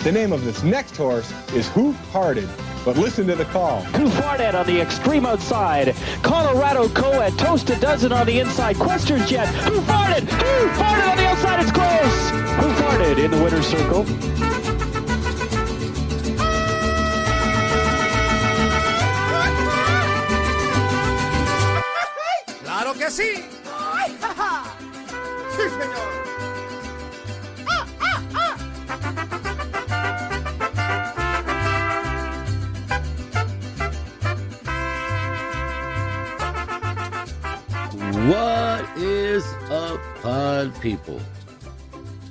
The name of this next horse is Hoof-Hearted, but listen to the call. Hoof-Hearted on the extreme outside. Colorado Co-Ed, Toast a Dozen on the inside. Questers Jet, Hoof-Hearted on the outside, it's close. Hoof-Hearted in the winner's circle. ¡Claro que sí! ¡Ay, ja, ja! ¡Sí, señor! What is up, pod people?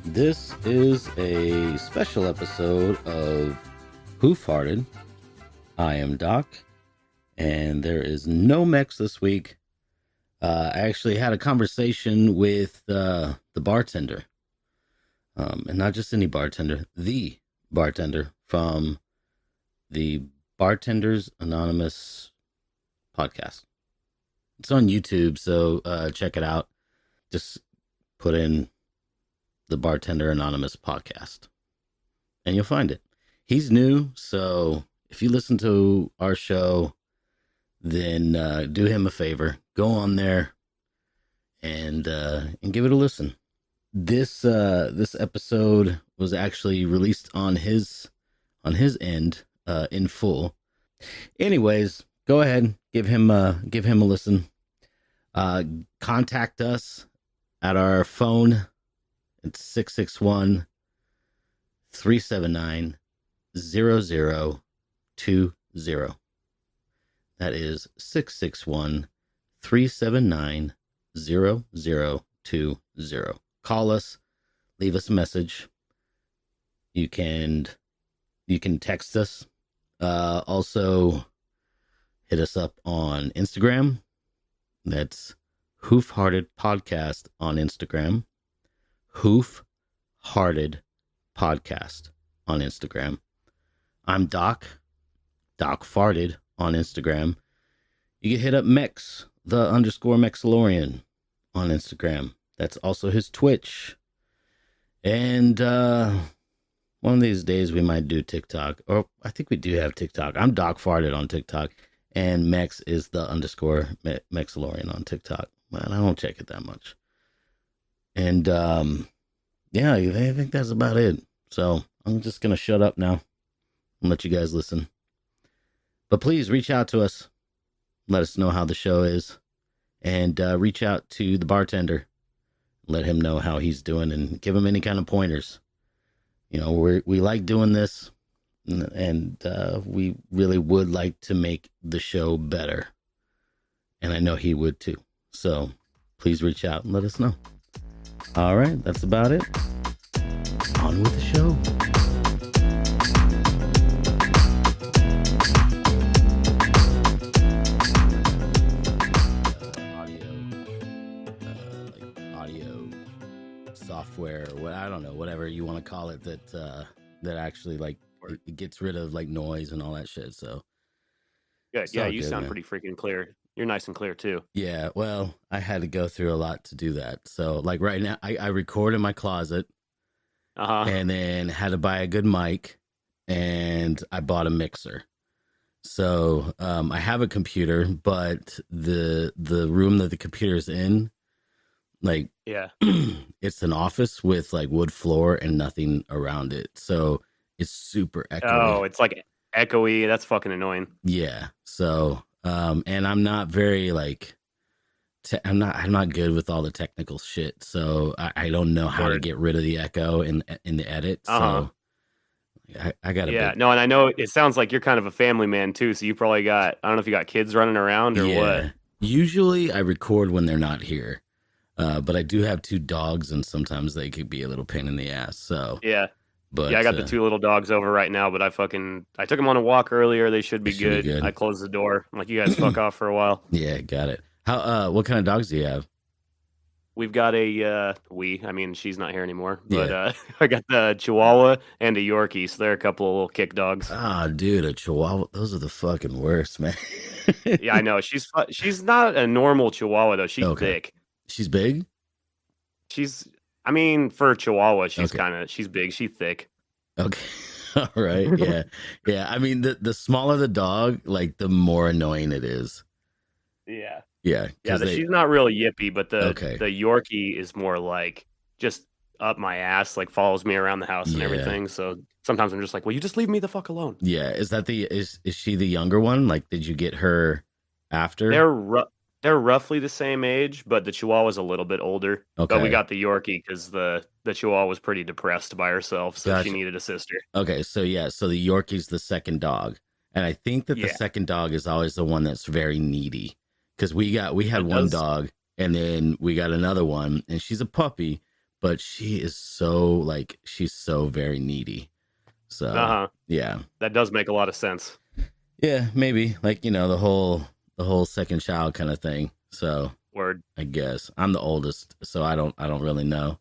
This is a special episode of Hoof-Hearted. I am Doc, and there is no Mex this week. I actually had a conversation with the bartender, and not just any bartender, the bartender from the Bartenders Anonymous podcast. It's on YouTube, so check it out. Just put in the Bartender Anonymous podcast, and you'll find it. He's new, so if you listen to our show, then do him a favor. Go on there and give it a listen. This episode was actually released on his end in full. Anyways, go ahead, give him a listen. Contact us at our phone. It's 661-379-0020. That is 661-379-0020. Call us, leave us a message. You can text us. Also hit us up on Instagram. That's Hoof-Hearted Podcast on Instagram. Hoof-Hearted Podcast on Instagram. I'm Doc Farted on Instagram. You can hit up Mex, the _Mexalorian on Instagram. That's also his Twitch. And one of these days we might do TikTok. Or I think we do have TikTok. I'm Doc Farted on TikTok. And Mex is the _Mexalorian on TikTok. Man, I don't check it that much. And yeah, I think that's about it. So I'm just going to shut up now and let you guys listen. But please reach out to us. Let us know how the show is. And reach out to the bartender. Let him know how he's doing and give him any kind of pointers. You know, we like doing this. And we really would like to make the show better. And I know he would too. So please reach out and let us know. All right, that's about it. On with the show. Audio software, or I don't know, whatever you want to call it, that actually like it gets rid of like noise and all that shit. So good. Yeah, you sound pretty freaking clear. You're nice and clear too. Yeah, well, I had to go through a lot to do that. So like right now, I record in my closet, and then had to buy a good mic, and I bought a mixer. So I have a computer, but the room that the computer's in, like, yeah, it's an office with like wood floor and nothing around it. So it's super echoey. Oh, it's like echoey. That's fucking annoying. Yeah. So, and I'm not very like, I'm not good with all the technical shit. So I don't know how to get rid of the echo in the edit. So I got no, and I know it sounds like you're kind of a family man too. So you probably got, I don't know if you got kids running around or what. Usually I record when they're not here. But I do have 2 dogs, and sometimes they could be a little pain in the ass. So yeah, but I got the 2 little dogs over right now. But I took them on a walk earlier. They should be good. I closed the door. I'm like, you guys fuck off for a while. Yeah, got it. How? What kind of dogs do you have? We've got I mean, she's not here anymore. But I got the Chihuahua and a Yorkie. So they're a couple of little kick dogs. Ah, dude, a Chihuahua. Those are the fucking worst, man. Yeah, I know. She's not a normal Chihuahua though. She's thick. She's big? I mean, for a Chihuahua, she's big, she's thick. Okay. All right. Yeah. Yeah. I mean, the smaller the dog, like the more annoying it is. Yeah. Yeah. Yeah, Because they, she's not real yippy, but okay. the Yorkie is more like just up my ass, like follows me around the house and Yeah. everything. So sometimes I'm just like, "Will you just leave me the fuck alone?" Yeah. Is she the younger one? Like, did you get her after? They're they're roughly the same age, but the Chihuahua's a little bit older. But we Okay. got the Yorkie because the Chihuahua was pretty depressed by herself, so she Gotcha. needed a sister. Okay. So, yeah. So the Yorkie's the second dog. And I think that the Yeah, second dog is always the one that's very needy. Because we had it one does. dog and then we got another one and she's a puppy, but she's so very needy. So, Uh-huh. yeah. That does make a lot of sense. Yeah, maybe like the whole second child kind of thing. So Word. I guess I'm the oldest, so I don't really know.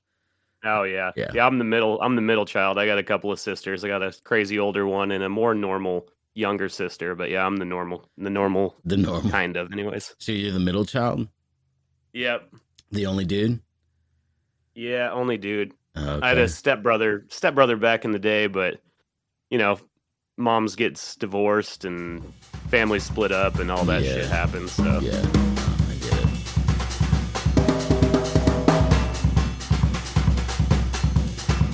Oh yeah. Yeah, Yeah, I'm the middle child. I got a couple of sisters. I got a crazy older one and a more normal younger sister, but yeah, I'm the normal the normal. kind of anyways. So you're the middle child, Yep. the only dude. Yeah, only dude. I had a Okay. stepbrother back in the day, but you know, moms gets divorced and families split up and all that Yeah. shit happens. So Yeah, I get it.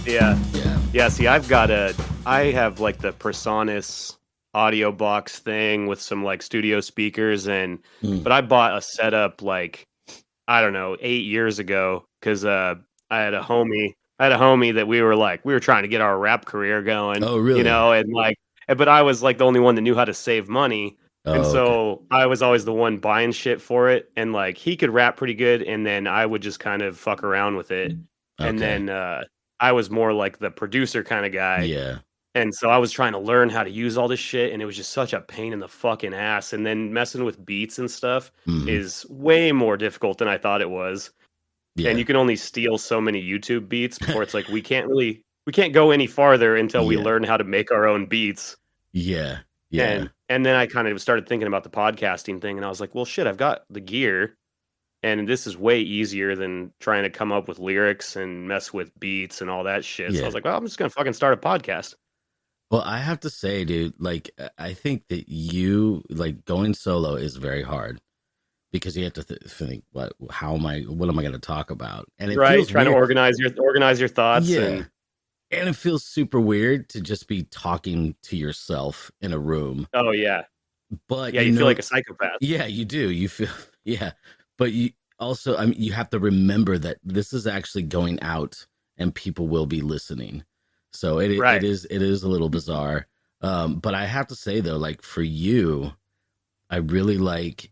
yeah. Yeah. Yeah, see, I have like the Personas audio box thing with some like studio speakers Mm. but I bought a setup like I don't know, 8 years ago cuz I had a homie that we were trying to get our rap career going, Oh, really? and but I was like the only one that knew how to save money. And Oh, okay. so I was always the one buying shit for it and like he could rap pretty good and then I would just kind of fuck around with it. And Okay. then I was more like the producer kind of guy. Yeah. And so I was trying to learn how to use all this shit, and it was just such a pain in the fucking ass. And then messing with beats and stuff Hmm. is way more difficult than I thought it was. And Yeah. you can only steal so many YouTube beats before it's like we can't go any farther until we Yeah. learn how to make our own beats. Yeah. Yeah. And then I kind of started thinking about the podcasting thing, and I was like, well, shit, I've got the gear, and this is way easier than trying to come up with lyrics and mess with beats and all that shit. So I Yeah. was like, well, I'm just gonna fucking start a podcast. Well, I have to say, dude, like I think that you like going solo is very hard because you have to think what am I going to talk about? And it Right, feels trying to weird. organize your thoughts Yeah. and And it feels super weird to just be talking to yourself in a room. oh yeah. But Yeah, you you feel know, like a psychopath. yeah, you do. You feel yeah. But you also, I mean, you have to remember that this is actually going out and people will be listening. So it Right. it is a little bizarre. But I have to say though, like for you, I really like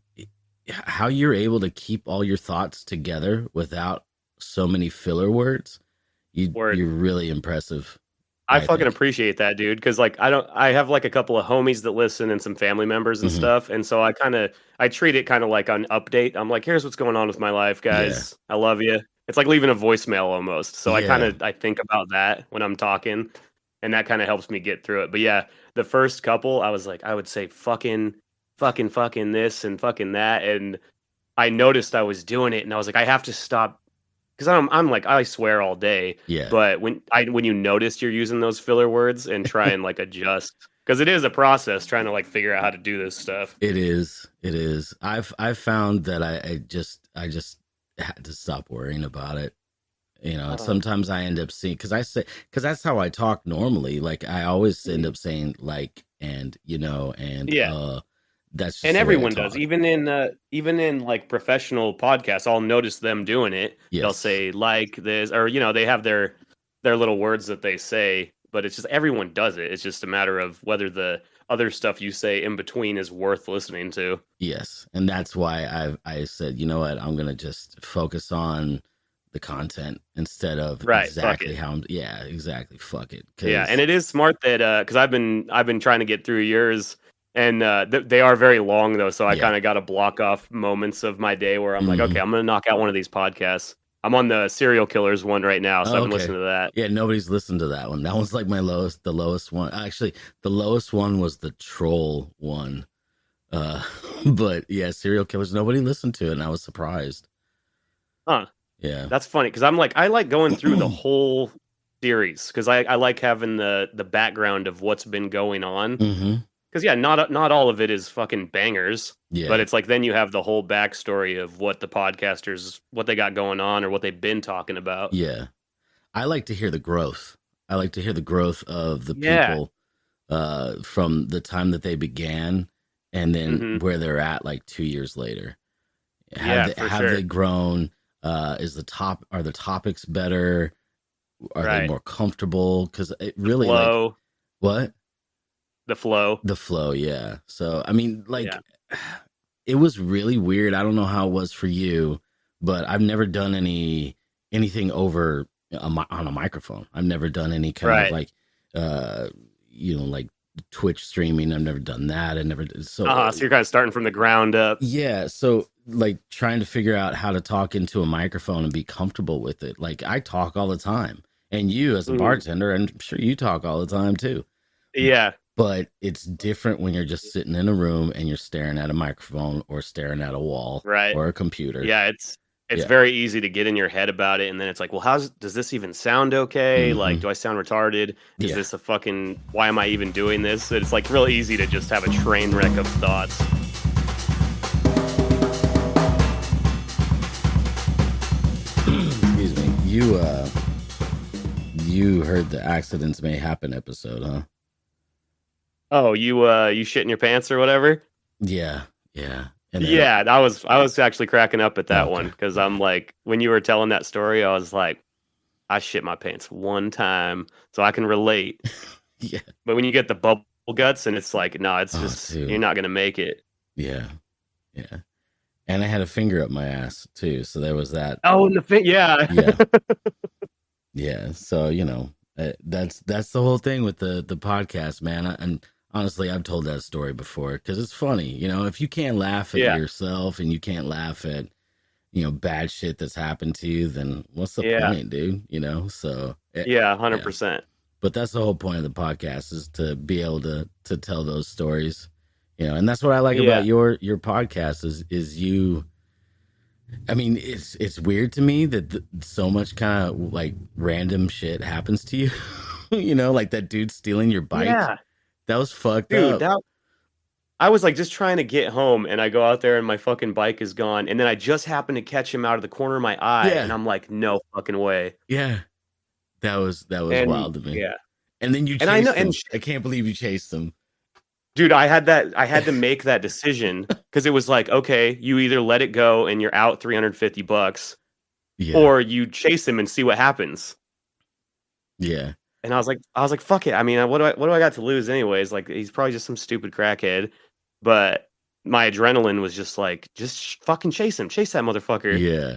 how you're able to keep all your thoughts together without so many filler words. Word. You're really impressive, I I fucking think. appreciate that, dude. Because like I have like a couple of homies that listen and some family members and Hmm. stuff, and so I treat it kind of like an update. I'm like, here's what's going on with my life, Yeah. guys. I love you. It's like leaving a voicemail almost. So Yeah. I think about that when I'm talking, and that kind of helps me get through it. But yeah, the first couple, I was like, I would say fucking this and fucking that, and I noticed I was doing it, and I was like, I have to stop because I'm like I swear all day, Yeah. but when you notice you're using those filler words and try and like adjust because it is a process trying to like figure out how to do this stuff. It is. It is. I've found that I just had to stop worrying about it. You know, and Uh, sometimes I end up seeing because that's how I talk normally. Like I always end up saying like and and yeah, that's just and the way I everyone does, talk. even in like professional podcasts. I'll notice them doing it. They'll Yes. say like this, or they have their little words that they say, but it's just everyone does it. It's just a matter of whether the other stuff you say in between is worth listening to. Yes. And that's why I said, you know what, I'm gonna just focus on the content instead of Right, fuck exactly it. how I'm yeah, exactly. Fuck it. Yeah, and Cause it is smart that because I've been trying to get through yours, and they are very long though, so I yeah. kind of got to block off moments of my day where I'm like, okay, Hmm. I'm gonna knock out one of these podcasts. I'm on the serial killers one right now, so Oh, I've been okay. listening to that. Yeah, nobody's listened to that one. That was like the lowest one. Actually, the lowest one was the troll one. Uh, but yeah, serial killers. Nobody listened to it, and I was surprised. Huh? Yeah. That's funny because I'm like I like going through the whole series because I like having the background of what's been going on. Mm-hmm. Because yeah, not all of it is fucking bangers. Yeah. But it's like then you have the whole backstory of what the podcasters, what they got going on or what they've been talking about. Yeah. I like to hear the growth. I like to hear the growth of the Yeah. people from the time that they began and then Mhm. where they're at like 2 years later. Yeah, Have for have sure. they grown? Are the topics better? Are they Right. more comfortable? Because it really like Flow, what? the flow. The flow, yeah. So I mean, like Yeah. it was really weird. I don't know how it was for you, but I've never done anything over on a microphone. I've never done any kind of Right. like like Twitch streaming. I've never done that. I never did So you're kind of starting from the ground up. yeah, so like trying to figure out how to talk into a microphone and be comfortable with it. Like I talk all the time. And you as a Mhm. bartender, I'm sure you talk all the time too. Yeah. But it's different when you're just sitting in a room and you're staring at a microphone or staring at a wall Right. or a computer. Yeah, it's Yeah. very easy to get in your head about it, and then it's like, well, does this even sound okay? Like, Mhm. do I sound retarded? Is Yeah. this why am I even doing this? It's like real easy to just have a train wreck of thoughts. Excuse me. You heard the accidents may happen episode, huh? Oh, you shit in your pants or whatever? Yeah. Yeah. And then, Yeah, I was actually cracking up at that Okay. one because I'm like, when you were telling that story, I was like, I shit my pants one time, so I can relate. Yeah. But when you get the bubble guts, and it's like, no, it's Oh, just dude. you're not gonna make it. Yeah. Yeah. And I had a finger up my ass too, so there was that. Oh, and yeah. Yeah. Yeah. So, that's the whole thing with the podcast, man. And honestly, I've told that story before because it's funny. If you can't laugh at Yeah. yourself and you can't laugh at, bad shit that's happened to you, then what's the Yeah. point, dude? So Yeah, 100%. but that's the whole point of the podcast is to be able to tell those stories, and that's what I like about your podcast is you. I mean, it's weird to me that so much kind of like random shit happens to you, like that dude stealing your bike. Yeah, That was fucked dude, up. I was like just trying to get home, and I go out there, and my fucking bike is gone, and then I just happen to catch him out of the corner of my eye, Yeah. and I'm like, no fucking way. Yeah, that was And wild to me. yeah, And then you chased And I know- him. and- I can't believe you chased him. dude, I had to make that decision because it was like, okay, you either let it go and you're out $350, Yeah. or you chase him and see what happens. Yeah. And I was like, fuck it. I mean, what do I got to lose anyways? Like, he's probably just some stupid crackhead. But my adrenaline was just like, fucking chase him, chase that motherfucker. Yeah.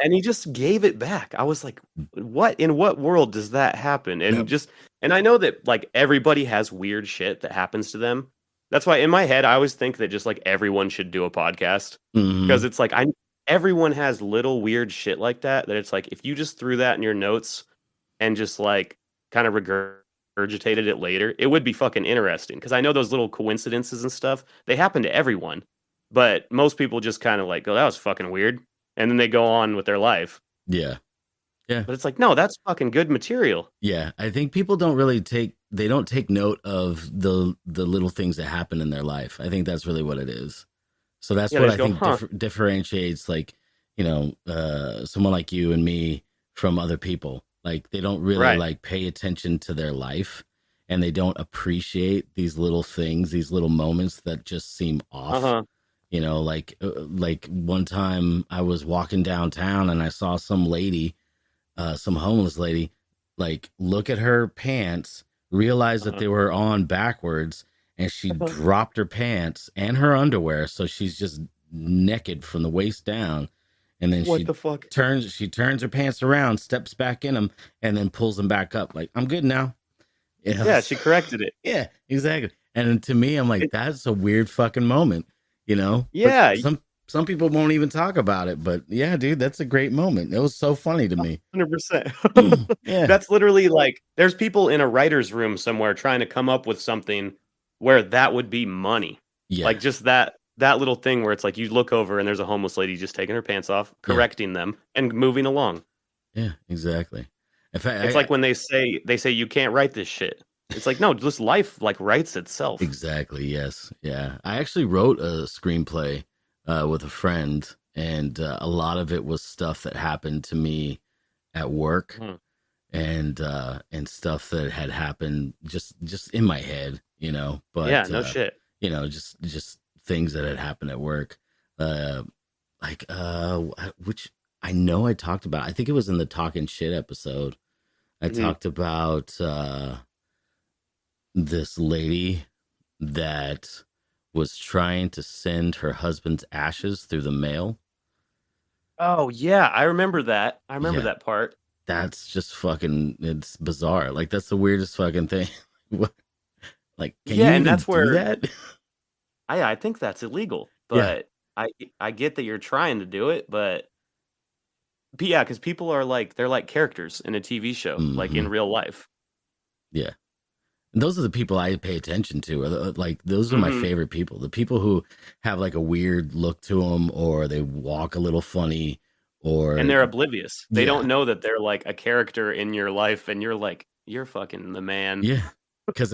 And he just gave it back. I was like, what? In what world does that happen? And Yep. and I know that like everybody has weird shit that happens to them. That's why in my head I always think that just like everyone should do a podcast Mhm. because it's like everyone has little weird shit like that it's like if you just threw that in your notes and just like kind of regurgitated it later, it would be fucking interesting because I know those little coincidences and stuff, they happen to everyone. But most people just kind of like go, that was fucking weird. And then they go on with their life. Yeah. But it's like, no, that's fucking good material. Yeah. I think people don't take note of the little things that happen in their life. I think that's really what it is. So that's Yeah, what they I just go, think differentiates like, someone like you and me from other people. Like they don't really Right. like pay attention to their life and they don't appreciate these little things, these little moments that just seem off. Uh-huh. Like one time I was walking downtown and I saw some lady, some homeless lady, like look at her pants, realize that they were on backwards, and she dropped her pants and her underwear, so she's just naked from the waist down. And then What the fuck? she turns her pants around, steps back in them, and then pulls them back up. Like, I'm good now. Yeah, she corrected it. Yeah, exactly. And to me, I'm like, that's a weird fucking moment, But Yeah. some people won't even talk about it, but yeah, dude, that's a great moment. It was so funny to me. 100%. Yeah. That's literally like, there's people in a writer's room somewhere trying to come up with something where that would be money. Yeah. Like just that little thing where it's like you look over and there's a homeless lady just taking her pants off, correcting them, and moving along. Yeah, exactly. In fact, It's like when they say you can't write this shit. It's like, no, just life like writes itself. exactly. Yes. Yeah. I actually wrote a screenplay with a friend, and a lot of it was stuff that happened to me at work, Mhm. and stuff that had happened just in my head, But Yeah, no shit. just things that had happened at work, like which I know I talked about. I think it was in the talking shit episode. I Mhm. talked about this lady that was trying to send her husband's ashes through the mail. Oh yeah, I remember that. I remember Yeah. that part. That's just fucking, it's bizarre. Like, that's the weirdest fucking thing. What? Like, can Yeah, you and even that's do where that? I think that's illegal. Yeah. But I get that you're trying to do it, but yeah, because people are like they're like characters in a TV show, like in Hmm. real life. Yeah. And those are the people I pay attention to. Like, those are my Hmm. favorite people. The people who have like a weird look to them, or they walk a little funny, or And they're oblivious. They yeah, don't know that they're like a character in your life, and you're like, you're fucking the man. yeah. Because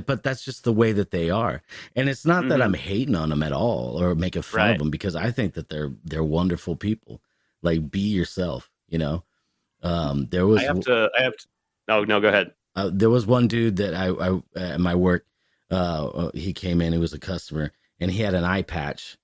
but that's just the way that they are. And it's not that Hmm. I'm hating on them at all or making fun of Right. them, because I think that they're wonderful people. Like, be yourself. There was I have to. Oh no, go ahead. there was one dude that I at my work. He came in. He was a customer, and he had an eye patch,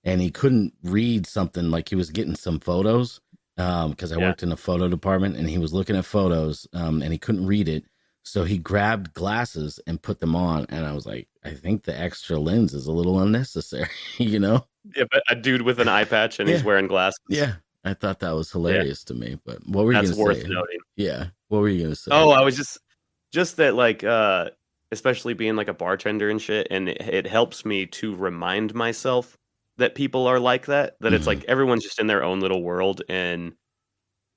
and he couldn't read something. Like, he was getting some photos, because I Yeah. worked in a photo department, and he was looking at photos, and he couldn't read it. So he grabbed glasses and put them on, and I was like, I think the extra lens is a little unnecessary, Yeah, but a dude with an eye patch and he's Yeah. wearing glasses. Yeah, I thought that was Yeah, hilarious to me. But what were you that's gonna worth say? noting. Yeah, what were you gonna say? Oh, I was just that like especially being like a bartender and shit, and it helps me to remind myself that people are like that, that it's Mhm. like everyone's just in their own little world, and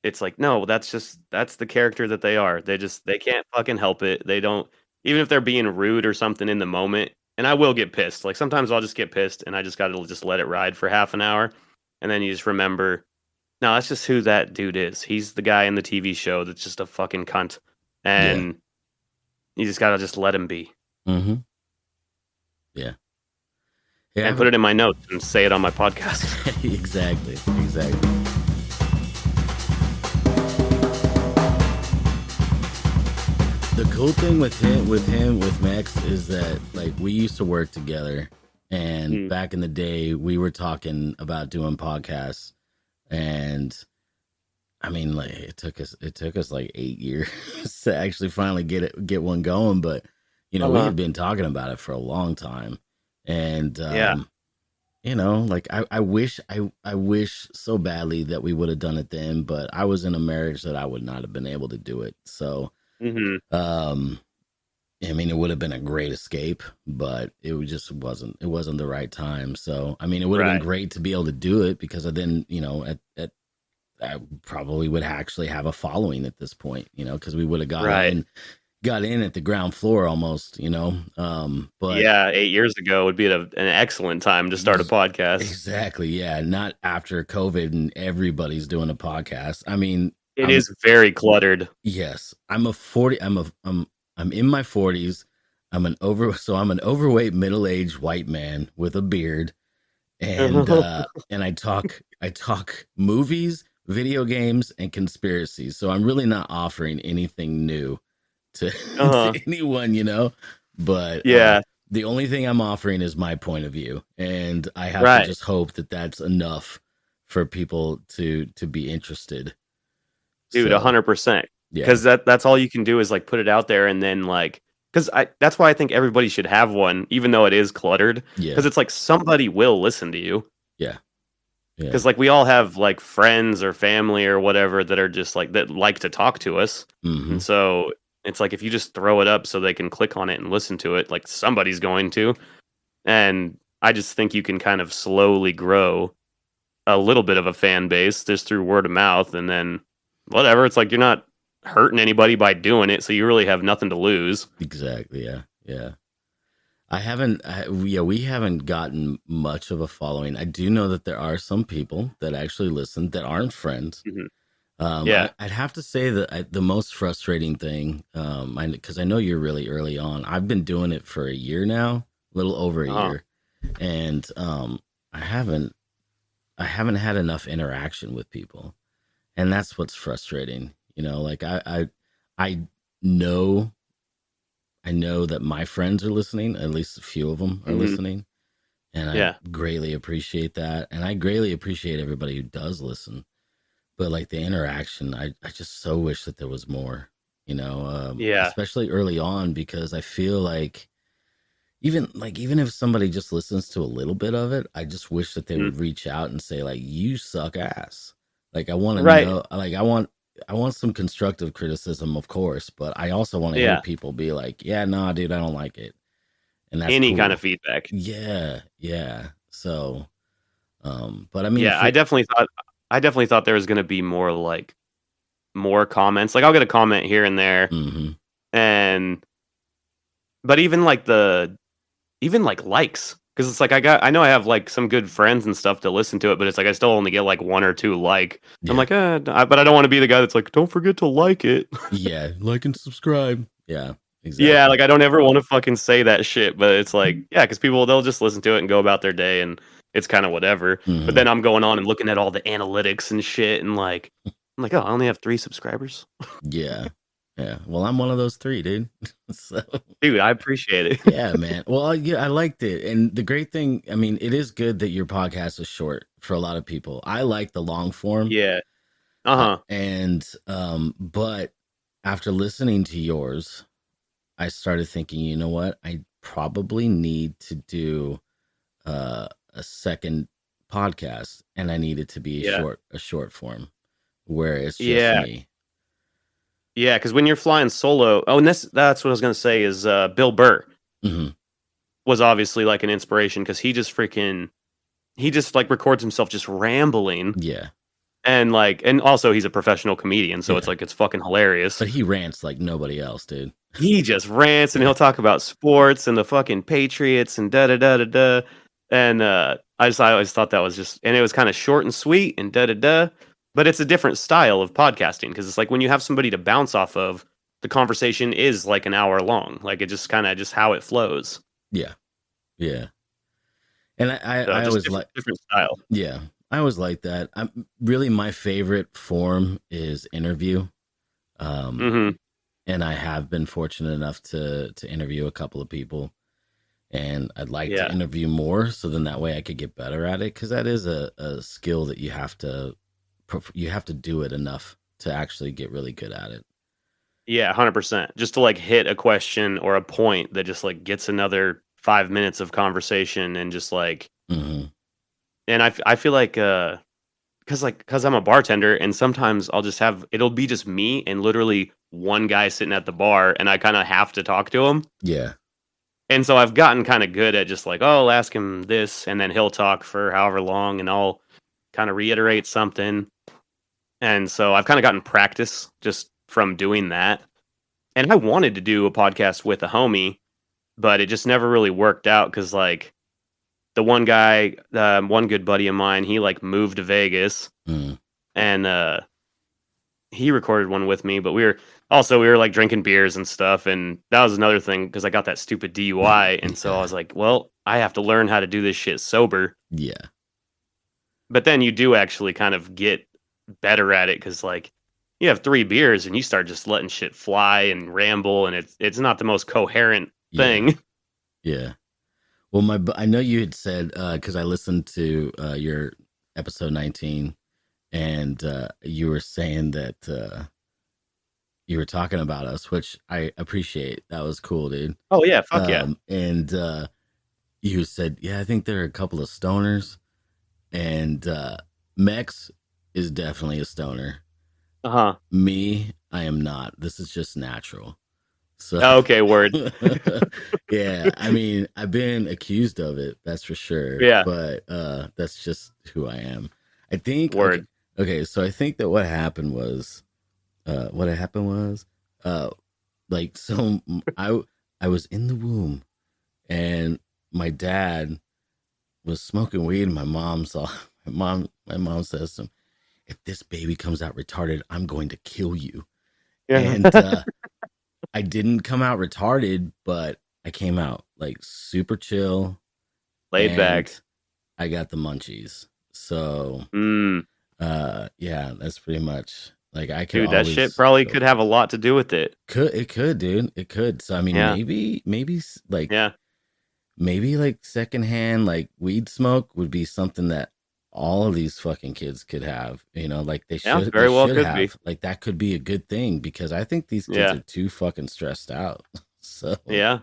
it's like no, that's the character that they are. They can't fucking help it. They don't, even if they're being rude or something in the moment, and I will get pissed. Like sometimes I'll just get pissed and I just got to just let it ride for half an hour, and then you just remember, no, that's just who that dude is. He's the guy in the TV show that's just a fucking cunt. Yeah. And you just gotta just let him be. Mm-hmm. Yeah. Yeah. And put it in my notes and say it on my podcast. Exactly. The cool thing with Max is that, like, we used to work together, and back in the day we were talking about doing podcasts, and I mean, like, it took us like 8 years to actually finally get one going, but we had been talking about it for a long time. And Yeah. like, I wish so badly that we would have done it then, but I was in a marriage that I would not have been able to do it. So Hmm. I mean, it would have been a great escape, but it wasn't the right time. So I mean, it would have Right. been great to be able to do it, because then I probably would actually have a following at this point, because we would have got in at the ground floor almost, but Yeah, 8 years ago would be an excellent time to start a podcast. exactly. Yeah. Not after COVID and everybody's doing a podcast. I mean, It is very cluttered. yes, I'm in my 40s. I'm an overweight middle-aged white man with a beard, and and I talk movies, video games, and conspiracies. So I'm really not offering anything new to, to anyone, But Yeah. the only thing I'm offering is my point of view, and I have Right. to just hope that that's enough for people to be interested. Dude, So, 100%. yeah, Because that's all you can do is like put it out there, and then like, because that's why I think everybody should have one, even though it is cluttered. yeah, Because it's like somebody will listen to you. yeah. Because like we all have like friends or family or whatever that are just like that like to talk to us. Hmm. And so it's like if you just throw it up so they can click on it and listen to it, like somebody's going to. And I just think you can kind of slowly grow a little bit of a fan base just through word of mouth, and then whatever. It's like you're not hurting anybody by doing it, so you really have nothing to lose. Exactly. Yeah. We haven't gotten much of a following. I do know that there are some people that actually listen that aren't friends. Mhm. Yeah. I'd have to say that the most frustrating thing, because I know you're really early on. I've been doing it for a year now, a little over a Uh-huh. year, and I haven't had enough interaction with people, and that's what's frustrating. Like I know I know that my friends are listening. At least a few of them are Hmm. listening, and I Yeah. greatly appreciate that. And I greatly appreciate everybody who does listen. But like the interaction, I just so wish that there was more. Yeah. Especially early on, because I feel like even if somebody just listens to a little bit of it, I just wish that they Mhm. would reach out and say like, "You suck ass." Like I want to Right. know. Like I want some constructive criticism, of course, but I also want to hear Yeah. people be like, "Yeah, nah, dude, I don't like it," and that's Any kind of cool. feedback. Yeah, yeah. So, but I mean, Yeah, if you're, I definitely thought there was gonna be more like more comments. Like I'll get a comment here and there, mm-hmm, and but even like likes, because it's like I know I have like some good friends and stuff to listen to it, but it's like I still only get like one or two like. I'm yeah, like, but I don't want to be the guy that's like, don't forget to like it. yeah, like and subscribe. Yeah, Yeah, exactly. like I don't ever want to fucking say that shit, but it's like, yeah, because people they'll just listen to it and go about their day, and it's kind of whatever. But Mm-hmm. then I'm going on and looking at all the analytics and shit, and like, I'm like, oh, I only have 3 subscribers, Yeah, yeah. Well, I'm one of those three, dude. So. dude. I appreciate it. Yeah, man. Well, yeah, I liked it. And the great thing, I mean, it is good that your podcast is short for a lot of people. I like the long form. Yeah. Uh huh. But after listening to yours, I started thinking, you know what? I probably need to do a second podcast, and I need it to be Yeah. a short form where it's just Yeah. me. Yeah. Because when you're flying solo, oh, and that's what I was gonna say is Bill Burr Hmm. was obviously like an inspiration because he just like records himself just rambling Yeah. and also he's a professional comedian, so it's Yeah. like it's fucking hilarious. But he rants like nobody else, dude. He just rants and he'll talk about sports and the fucking Patriots and da da da da da. And I always thought that was just, and it was kind of short and sweet and da da da. But it's a different style of podcasting because it's like when you have somebody to bounce off of, the conversation is like an hour long. Like it just kind of just how it flows. Yeah. Yeah. And So I just always like, different style. yeah, I always like that. I'm really, my favorite form is interview. Um, Hmm. and I have been fortunate enough to interview a couple of people, and I'd like to Yeah. interview more so then that way I could get better at it, because that is a skill that you have to do it enough to actually get really good at it. Yeah, 100%. Just to like hit a question or a point that just like gets another 5 minutes of conversation and just like, Hmm. and I feel like, because I'm a bartender and sometimes I'll just have, it'll be just me and literally one guy sitting at the bar and I kind of have to talk to him. Yeah. And so I've gotten kind of good at just like, oh, I'll ask him this and then he'll talk for however long and I'll kind of reiterate something. And so I've kind of gotten practice just from doing that. And I wanted to do a podcast with a homie, but it just never really worked out because like the one guy, one good buddy of mine, he like moved to Vegas Mm. and he recorded one with me, but we were like drinking beers and stuff, and that was another thing because I got that stupid DUI, and so I Yeah. was like, well, I have to learn how to do this shit sober. Yeah. But then you do actually kind of get better at it because like you have 3 beers and you start just letting shit fly and ramble, and it's not the most coherent Yeah. thing. Yeah. Well, I know you had said, because I listened to your episode 19, and you were saying that you were talking about us, which I appreciate. That was cool, dude. Oh yeah, fuck yeah, And you said, yeah, I think there are a couple of stoners, and Mex is definitely a stoner. uh huh. Me, I am not. This is just natural. So, Okay, word. yeah, I mean, I've been accused of it, that's for sure, Yeah, but that's just who I am. I think, word. okay, so I think that what happened was, uh, like, so I was in the womb, and my dad was smoking weed, and my mom saw my mom says to him, if this baby comes out retarded, I'm going to kill you. Yeah. And I didn't come out retarded, but I came out like super chill, Laid back. and I got the munchies. So Mm. yeah, that's pretty much like I could Dude, that always shit probably go- could have a lot to do with it. could, dude. It could. So I mean, Yeah. maybe like Yeah. maybe like secondhand like weed smoke would be something that all of these fucking kids could have. You know, like they Yeah, should. very They well should could have. be. Like that could be a good thing because I think these kids Yeah. are too fucking stressed out. So Yeah.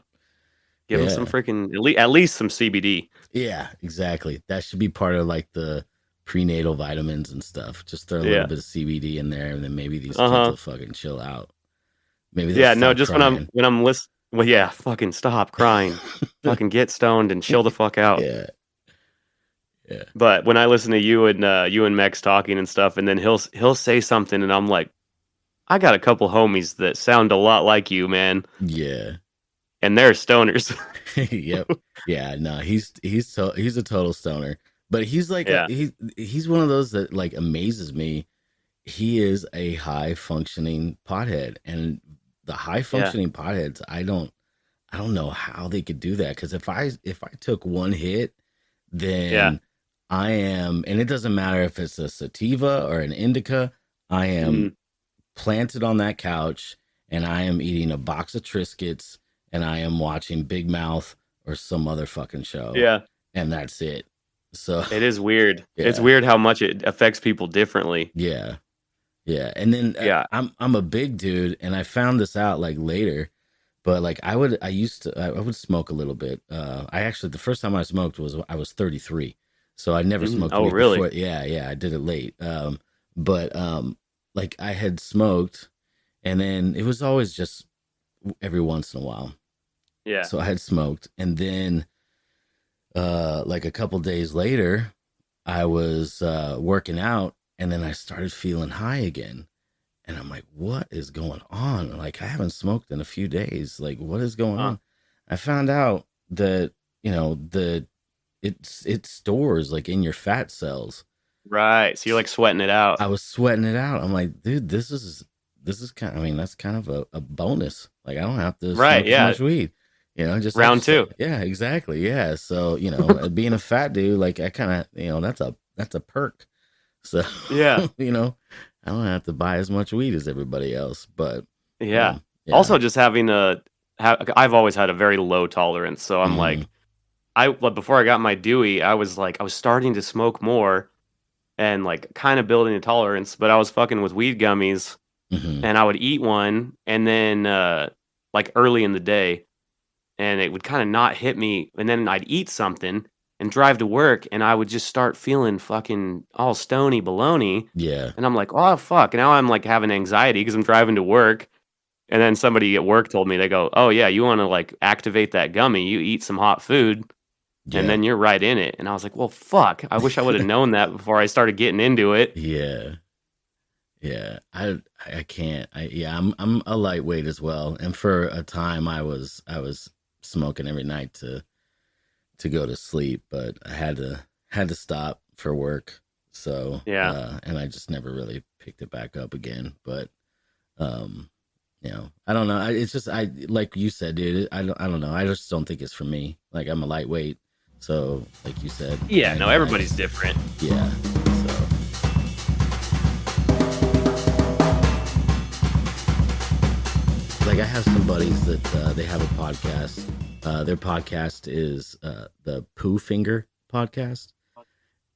Give them Yeah. some freaking at least some CBD. yeah, exactly. That should be part of like the prenatal vitamins and stuff. Just throw a Yeah. little bit of CBD in there, and then maybe these kids Uh-huh. will fucking chill out. Maybe they'll Yeah, no, stop just crying. when I'm listening. Well, yeah, fucking stop crying. Fucking get stoned and chill the fuck out. Yeah, yeah, But when I listen to you and Mex talking and stuff, and then he'll say something, and I'm like, I got a couple homies that sound a lot like you, man, yeah. and they're stoners. Yep. Yeah. No, he's a total stoner, but he's like Yeah. he's one of those that like amazes me. He is a high functioning pothead, and the high functioning potheads, I don't know how they could do that. Because if I took one hit, then Yeah. I am, and it doesn't matter if it's a sativa or an indica, I am Mhm. planted on that couch, and I am eating a box of Triscuits, and I am watching Big Mouth or some other fucking show. Yeah, And that's it. So it is weird. It's Yeah. weird how much it affects people differently. yeah. Yeah. And then Yeah. I'm a big dude, and I found this out like later, but like I would smoke a little bit. I actually, the first time I smoked was I was 33. So I never smoked Oh, weed really? before. Yeah, I did it late. But like I had smoked, and then it was always just every once in a while. Yeah. So I had smoked, and then like a couple days later, I was working out, and then I started feeling high again. And I'm like, what is going on? Like, I haven't smoked in a few days. Like, what is going on? I found out that, you know, it stores like in your fat cells. Right. So you're like sweating it out. I was sweating it out. I'm like, dude, this is kind I mean, that's kind of a bonus. Like, I don't have to Right, smoke yeah. as much weed. You know, just Round two. Yeah, exactly. Yeah. So, you know, being a fat dude, like I kind of, you know, that's a perk. So, Yeah. you know, I don't have to buy as much weed as everybody else, but Yeah. yeah. Also, just having I've always had a very low tolerance, so I'm Mhm. like, before I got my Dewey, I was starting to smoke more, and like kind of building a tolerance, but I was fucking with weed gummies, Mhm. and I would eat one, and then like early in the day, and it would kind of not hit me, and then I'd eat something and drive to work, and I would just start feeling fucking all stony baloney. Yeah. And I'm like, oh, fuck. Now I'm like having anxiety because I'm driving to work. And then somebody at work told me, they go, oh, yeah, you want to like activate that gummy. You eat some hot food Yeah. and then you're right in it. And I was like, well, fuck. I wish I would have known that before I started getting into it. Yeah. Yeah. I can't. I'm a lightweight as well. And for a time I was smoking every night to go to sleep, but I had to stop for work. So Yeah. and I just never really picked it back up again. But you know, I don't know. It's just like you said, dude. I don't know. I just don't think it's for me. Like I'm a lightweight, so like you said. Yeah, no, everybody's different. Yeah. So. Like I have some buddies that they have a podcast. Their podcast is the Pooh Finger podcast.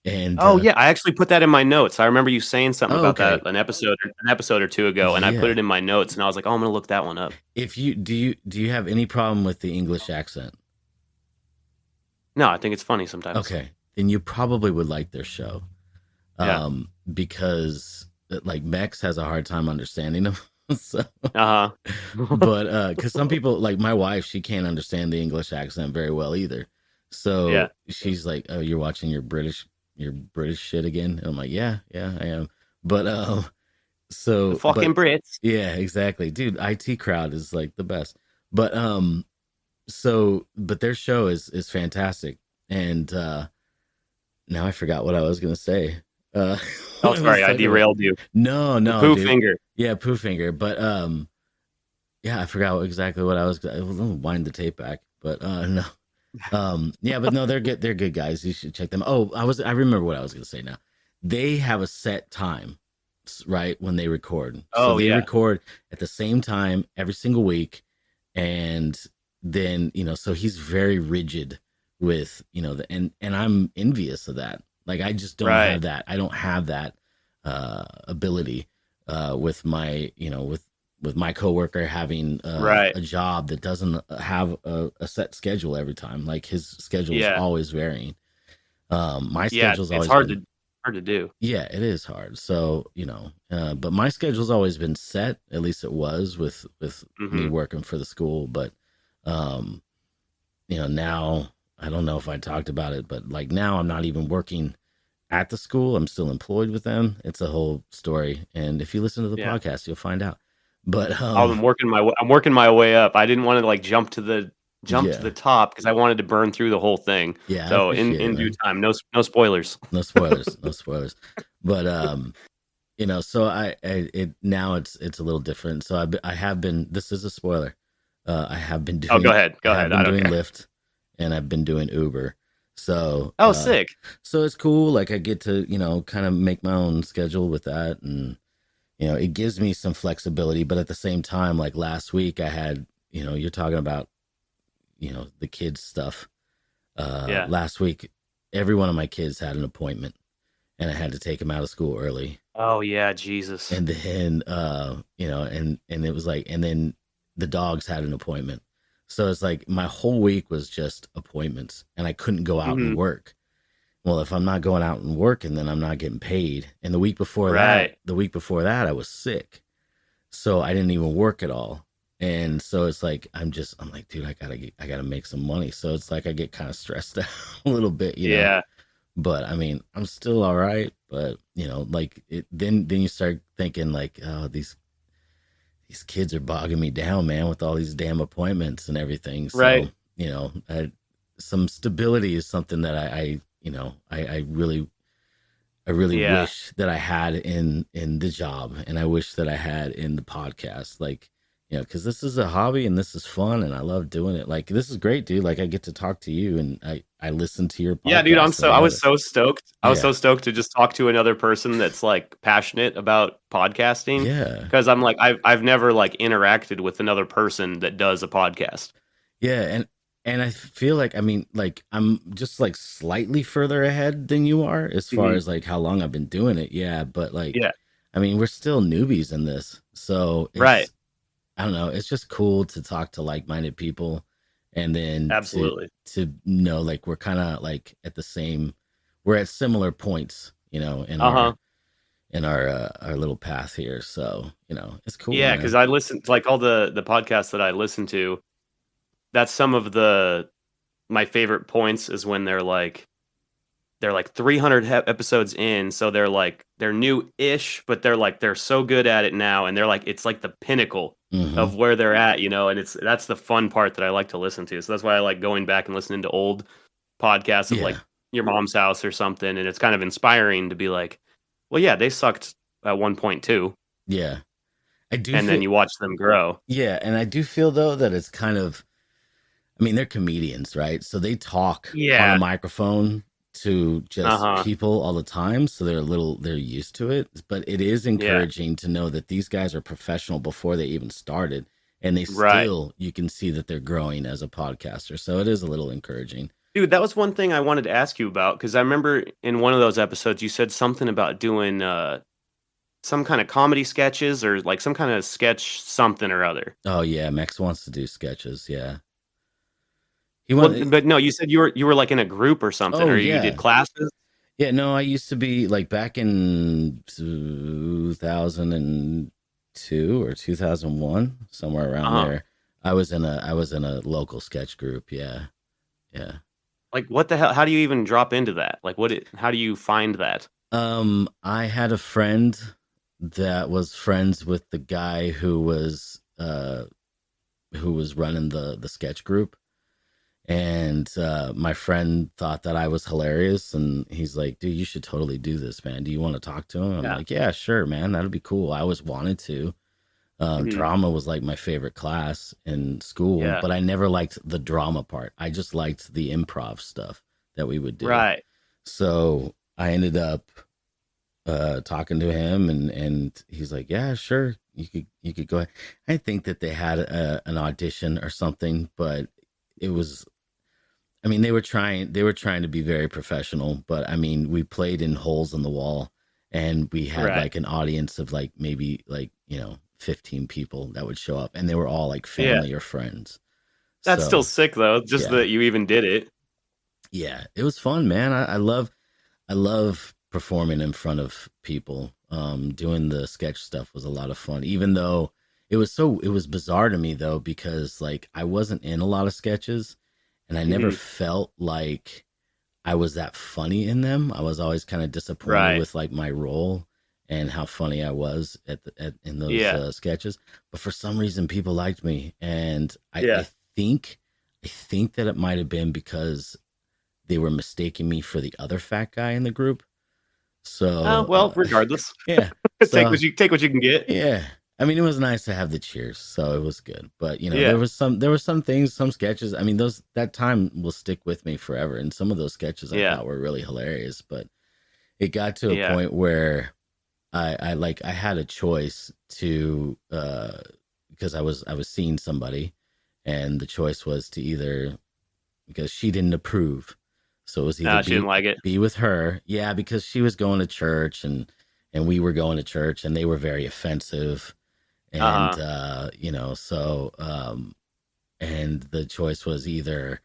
And Oh yeah, I actually put that in my notes. I remember you saying something Oh, about okay. that an episode or two ago, and I put Yeah. it in my notes, and I was like, oh, I'm gonna look that one up. if you do you have any problem with the English accent? No, I think it's funny sometimes. Okay, then you probably would like their show. Yeah. Because like Mex has a hard time understanding them. So, Uh huh. but because some people like my wife, she can't understand the English accent very well either. So Yeah. she's like, "Oh, you're watching your British shit again?" And I'm like, "Yeah, I am." But so Fucking but- Brits. yeah, exactly, dude. IT crowd is like the best. But but their show is fantastic, and now I forgot what I was gonna say. Uh, Oh, when we sorry, I started. derailed you. No, The no, poo dude. finger. Yeah, poo finger. But yeah, I forgot exactly what I was. Let me wind the tape back. But no, yeah, but no, they're good. They're good guys. You should check them. Oh, I remember what I was gonna say now. They have a set time, right, when they record. So Oh they yeah, record at the same time every single week, and then so he's very rigid with and I'm envious of that. Like I just don't right. have that. I don't have that ability with my with my coworker having Right. a job that doesn't have a set schedule every time. Like his schedule is Yeah. always varying. My Yeah. schedule's It's always been hard to do. yeah, it is hard. So but my schedule's always been set. At least it was with me Hmm. working for the school. But um, now I don't know if I talked about it, but like now I'm not even working at the school. I'm still employed with them. It's a whole story. And if you listen to the Yeah. podcast, you'll find out. But I'm working my way up. I didn't want to like jump to yeah, the top because I wanted to burn through the whole thing. yeah, I So appreciate it, in due man. time, no spoilers. No spoilers, no spoilers. But so I it now it's a little different. So I have been. This is a spoiler. I have been Oh, go doing ahead. I Go have ahead. I been don't doing care. Lyft, and I've been doing Uber. So Oh, sick. so it's cool. Like I get to kind of make my own schedule with that, and it gives me some flexibility. But at the same time, like last week, I had you're talking about the kids stuff. Yeah. Last week, every one of my kids had an appointment, and I had to take them out of school early. Oh yeah, Jesus. And then and it was like, and then the dogs had an appointment. So it's like my whole week was just appointments, and I couldn't go out and Hmm. work. Well, if I'm not going out and working, then I'm not getting paid. And Right. the week before that I was sick, so I didn't even work at all. And so it's like I'm like, dude, I gotta make some money. So it's like I get kind of stressed out a little bit. Yeah. But I mean, I'm still all right. But like then you start thinking like, oh, these kids are bogging me down, man, with all these damn appointments and everything. Right. So some stability is something that I really Yeah. wish that I had in the job, and I wish that I had in the podcast. Like, because this is a hobby and this is fun, and I love doing it. Like, this is great, dude. Like, I get to talk to you, and I listen to your Yeah, dude, podcast. And I I love was it. so stoked. I was Yeah, so stoked to just talk to another person that's like passionate about podcasting yeah, because I'm like I've never like interacted with another person that does a podcast. yeah, and I feel like, I mean, like I'm just like slightly further ahead than you are as far Mhm. as like how long I've been doing it. Yeah, but like, Yeah, I mean, we're still newbies in this, so right. I don't know. It's just cool to talk to like-minded people, and then Absolutely. to know like we're kind of like we're at similar points, in Uh-huh. our little path here. So it's cool, Yeah, because man. I listen to like all the podcasts that I listen to. That's some of the my favorite points is when they're like 300 episodes in, so they're new-ish, but they're so good at it now, and they're like it's like the pinnacle Hmm. of where they're at, and that's the fun part that I like to listen to. So that's why I like going back and listening to old podcasts of like Yeah, your mom's house or something, and it's kind of inspiring to be like, well, yeah, they sucked at 1.2, yeah. I do and then feel you watch them grow. Yeah, and I do feel though that it's kind of, I mean, they're comedians, right? So they talk on a Yeah. microphone to just Uh-huh. people all the time. So they're used to it. But it is Yeah. encouraging to know that these guys are professional before they even started. And Right. you can see that they're growing as a podcaster. So it is a little encouraging. Dude, that was one thing I wanted to ask you about because I remember in one of those episodes you said something about doing some kind of comedy sketches or like some kind of sketch something or other. Oh, yeah. Max wants to do sketches. Yeah. He Well, wants, but no, you said you were like in a group or something, oh, or you did yeah. classes. Yeah. No, I used to be like back in 2002 or 2001, somewhere around Uh-huh. there. I was in a local sketch group. Yeah. Yeah. Like what the hell? How do you even drop into that? Like how do you find that? I had a friend that was friends with the guy who was running the sketch group, And my friend thought that I was hilarious, and he's like, "Dude, you should totally do this, man. Do you want to talk to him?" I'm Yeah. like, "Yeah, sure, man. That'd be cool. I always wanted to." Mhm. Drama was like my favorite class in school, Yeah. but I never liked the drama part. I just liked the improv stuff that we would do. Right. So I ended up talking to him, and he's like, "Yeah, sure, you could go ahead." I think that they had an audition or something, but it was. I mean, they were trying to be very professional, but I mean, we played in holes in the wall, and we had Right. like an audience of like maybe like 15 people that would show up, and they were all like Yeah. family or friends. That's still So sick though. Just yeah, that you even did it. yeah, it was fun, man. I love performing in front of people. Doing the sketch stuff was a lot of fun, even though it was bizarre to me though, because like I wasn't in a lot of sketches, and I never Mhm. felt like I was that funny in them. I was always kind of disappointed Right. with like my role and how funny I was in those Yeah. sketches. But for some reason, people liked me, and Yeah. I think that it might have been because they were mistaking me for the other fat guy in the group. So Well, regardless, yeah, take so what you can get. yeah. I mean, it was nice to have the cheers, so it was good. But Yeah. there were some things, some sketches. I mean, that time will stick with me forever. And some of those sketches I Yeah. thought were really hilarious. But it got to a Yeah. point where I had a choice to because I was seeing somebody, and the choice was to either, because she didn't approve, so it was either She didn't like it. be with her, yeah, because she was going to church, and we were going to church, and they were very offensive, and Uh-huh. and the choice was either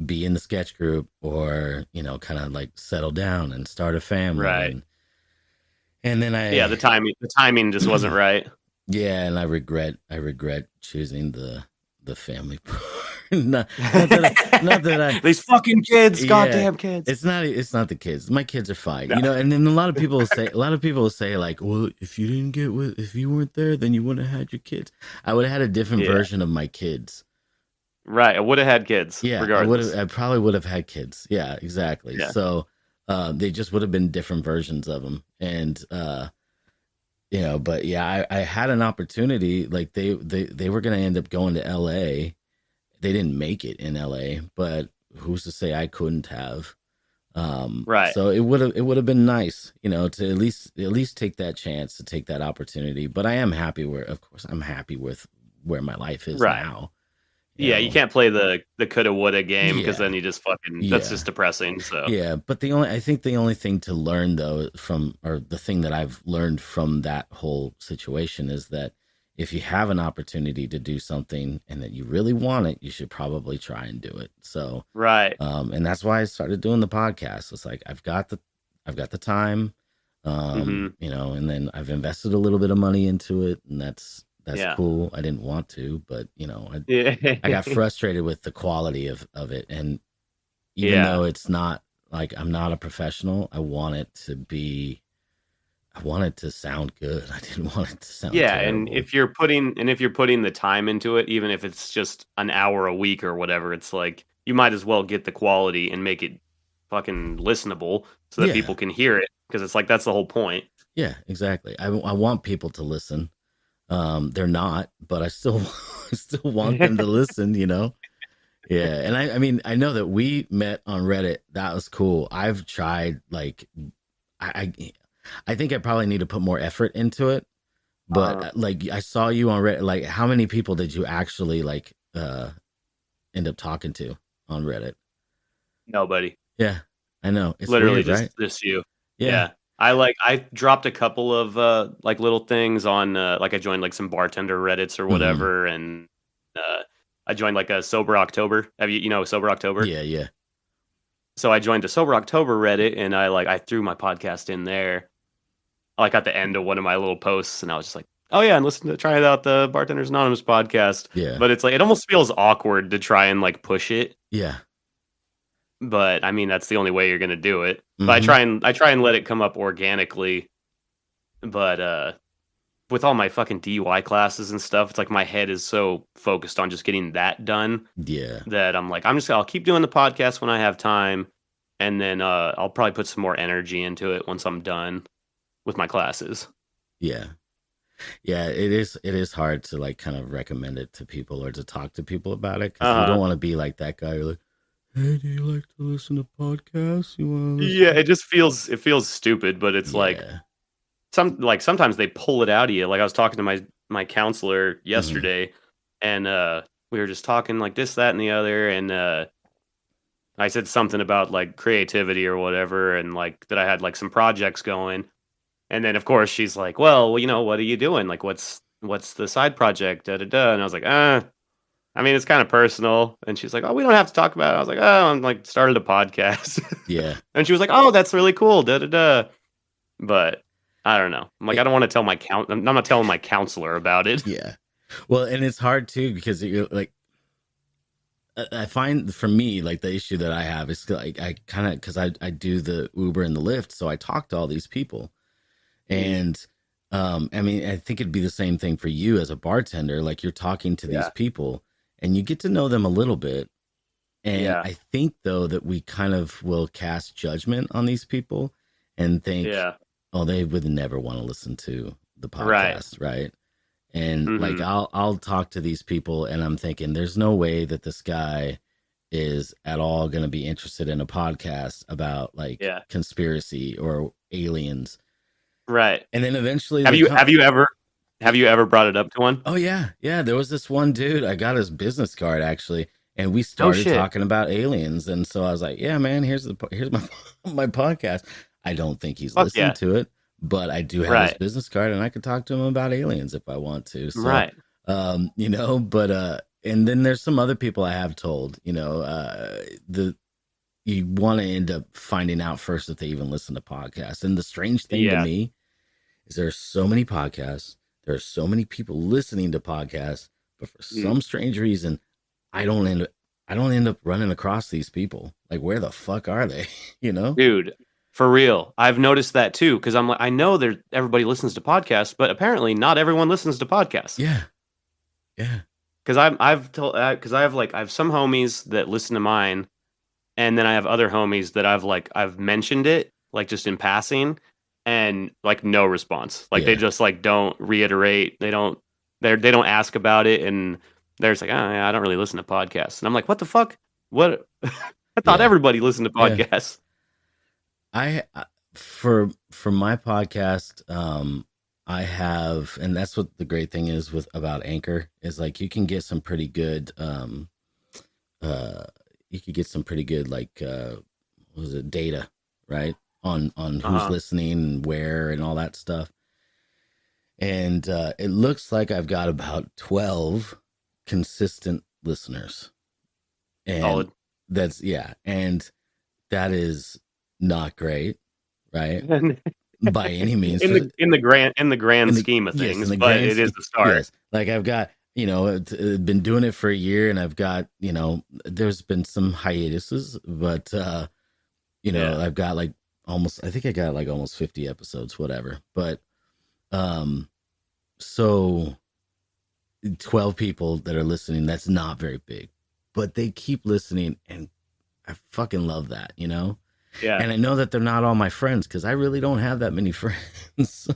be in the sketch group or kind of like settle down and start a family, Right. and then Yeah, the timing just wasn't right. yeah, and I regret choosing the family part. not that I These fucking kids, yeah, goddamn kids. it's not the kids. My kids are fine, No. and then a lot of people will say like, well, if you weren't there, then you wouldn't have had your kids. I would have had a different Yeah. version of my kids. Right. I would have had kids, Yeah, regardless. I probably would have had kids. Yeah, exactly. Yeah. So, they just would have been different versions of them, and but yeah, I had an opportunity. Like they were going to end up going to L.A. They didn't make it in LA, but who's to say I couldn't have? Right. So it would have been nice, to at least take that chance, to take that opportunity. But I am happy of course, I'm happy with where my life is Right. now. Yeah, you can't play the coulda woulda game because Yeah. then you just fucking that's Yeah. just depressing. So Yeah, but I think the only thing to learn though or the thing that I've learned from that whole situation is that if you have an opportunity to do something and that you really want it, you should probably try and do it. So, right. and that's why I started doing the podcast. It's like I've got the time, Mhm. and then I've invested a little bit of money into it, and that's Yeah. cool. I didn't want to, but Yeah. I got frustrated with the quality of it, and even Yeah. though it's not like I'm not a professional, I want it to sound good. I didn't want it to sound Yeah, and terrible. if you're putting the time into it, even if it's just an hour a week or whatever, it's like you might as well get the quality and make it fucking listenable so that Yeah. people can hear it because it's like that's the whole point. Yeah, exactly. I want people to listen. They're not, but I still I still want them to listen. Yeah, and I mean I know that we met on Reddit. That was cool. I've tried like I I think I probably need to put more effort into it. But like I saw you on Reddit. Like, how many people did you actually like end up talking to on Reddit? Nobody. Yeah, I know. It's Literally weird, right? just you. Yeah. Yeah. I dropped a couple of like little things on like I joined like some bartender Reddits or Mhm. whatever and I joined like a Sober October. Have you Sober October? Yeah, yeah. So I joined a Sober October Reddit and I threw my podcast in there. Like at the end of one of my little posts and I was just like, "Oh yeah, and try out the Bartenders Anonymous podcast." Yeah. But it's like it almost feels awkward to try and like push it. Yeah. But I mean, that's the only way you're gonna do it. But Mhm. I try and let it come up organically. But with all my fucking DUI classes and stuff, it's like my head is so focused on just getting that done Yeah. that I'm like, I'll keep doing the podcast when I have time, and then I'll probably put some more energy into it once I'm done with my classes. Yeah. Yeah, it is hard to like kind of recommend it to people or to talk to people about it because you don't want to be like that guy who's like, hey, do you like to listen to podcasts? You want to listen? Yeah, it feels stupid, but it's like Yeah. sometimes they pull it out of you. Like I was talking to my counselor Mm-hmm. yesterday, and we were just talking like this, that, and the other, and I said something about like creativity or whatever, and like that I had like some projects going, and then of course she's like, well, you know, what are you doing? Like, what's the side project? Da da da. And I was like, I mean, it's kind of personal. And she's like, oh, we don't have to talk about it. I was like, oh, I'm like started a podcast. Yeah. And she was like, oh, that's really cool. Da da da. But I don't know. I'm like, I don't want to tell I'm not telling my counselor about it. Yeah. Well, and it's hard too because you're like, I find for me, like the issue that I have is like I kind of because I do the Uber and the Lyft, so I talk to all these people, and I mean I think it'd be the same thing for you as a bartender. Like you're talking to these people, and you get to know them a little bit, and I think though that we kind of will cast judgment on these people and think, oh, they would never want to listen to the podcast, right? And like I'll talk to these people and I'm thinking there's no way that this guy is at all going to be interested in a podcast about like conspiracy or aliens. Right. And then eventually have you ever brought it up to one? Oh yeah. Yeah, there was this one dude, I got his business card actually, and we started talking about aliens, and so I was like, yeah, man, here's my my podcast. I don't think he's listened to it. But I do have his business card, and I could talk to him about aliens if I want to. So, you know, but and then there's some other people I have told, you know, you want to end up finding out first if they even listen to podcasts. And the strange thing to me is there are so many podcasts, there are so many people listening to podcasts, but for some strange reason, I don't end up running across these people. Like, where the fuck are they? You know, dude. For real, I've noticed that too because I'm like, I know everybody listens to podcasts, but apparently not everyone listens to podcasts. Yeah. Because I have some homies that listen to mine, and then I have other homies that I've mentioned it like just in passing, and like no response. Like they just like don't reiterate. They don't ask about it, and they're just like, oh yeah, I don't really listen to podcasts. And I'm like, what the fuck? What? I thought everybody listened to podcasts. For my podcast, I have, and that's what the great thing is about Anchor is like you can get some pretty good, like what was it, data, right, on who's listening and where and all that stuff. And it looks like I've got about 12 consistent listeners, and solid. And that is not great, right? By any means, in the grand scheme of things, but it is the start. Yes. Like I've got, you know, been doing it for a year, and I've got, you know, there's been some hiatuses, but you know, I've got like I think I got like almost 50 episodes, whatever. But so 12 people that are listening, that's not very big, but they keep listening, and I fucking love that, you know. Yeah. And I know that they're not all my friends because I really don't have that many friends.